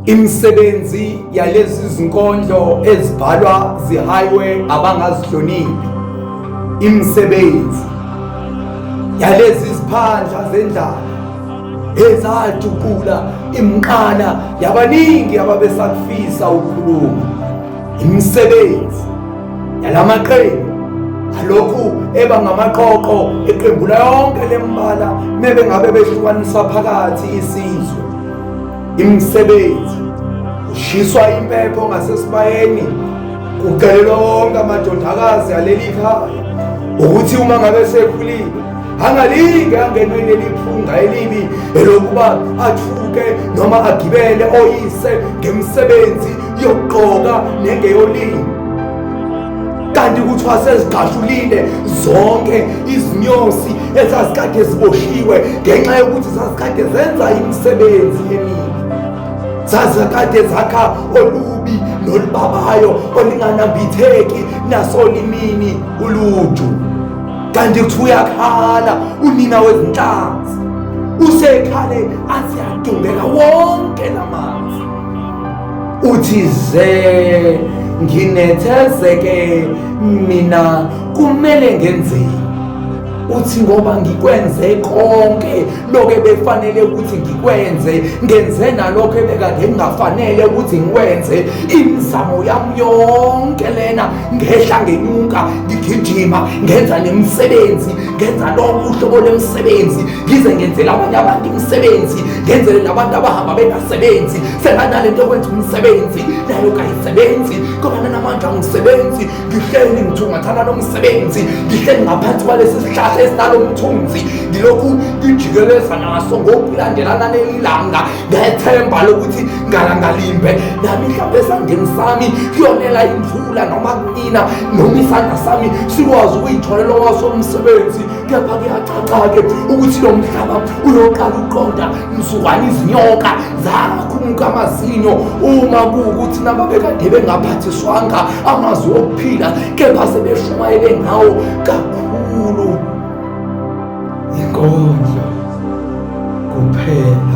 imisebenzi yalezi zinkondlo ezibhalwa zihighway abangazihloniphi, imisebenzi yalezi ziphandla zendlala ezadubula imqala yabaningi ababesakufisa ukukhuluma, imisebenzi yalamaqembu alokhu eba ngamaqoqo eqembu lonke lembala mebe ngabe behlukanisa phakathi isizwe, imisebenzi ushiswa impepho ngasesibayeni kugelelwa wonke amadodakazi aleli khaya ukuthi uma ngabe sekhulile angalinge angenwe leliphunga elibi elokuba athuke noma agibele oyise ngemisebenzi yokugqoka nengeyolini, kanti kuthiwa sezigashulile zonke izinyosi ezazikade ziboshiwe ngenxa yokuthi zazikade zenza imisebenzi emibi, zazikade zakha olubi nolubabayo olinganambitheki nasolimini uluju. Kanti kuthi uyakhala unina wezinhlanzi usekhale aziyadumbeka wonke lamanzi, uthi ze nginethezeke mina kumele ngenzeni, uthi ngoba ngikwenze konke lokho befanele ukuthi ngikwenze ngenze nalokho ebekade ngingafanele ukuthi ngikwenze, imizamo yami yonke lena ngehla ngenyuka ngigijima ngenza nemisebenzi, ngenza lonke uhlobo lemisebenzi, ngize ngenzela abanye abantu imisebenzi, ngenzele nabantu abahamba bengasebenzi, senganalento yokwenza umsebenzi nayo kayisebenzi ngoba namandla ngisebenzi, ngihleli ngithungathana nomsebenzi, ngihleli ngaphansi kwalesi sihlahla esinalo umthunzi, ngilokhu ngijikeleza naso ngokulandelana nelilanga ngethemba lokuthi ngalangalimbe nami mhlawumbe esandleni sami kuyonela imvula noma kunina noma isandla sami sikwazi ukuyitholela waso umsebenzi. Kepha kuyacaca-ke ukuthi lo mhlaba uyoqala uqonda msukwana izinyoka zakhumuka amazinyo uma kuwukuthi nababekade bengaphathiswanga amazwi okuphila kepha sebeshumayele ngawo kakhulu inkondlo kuphela.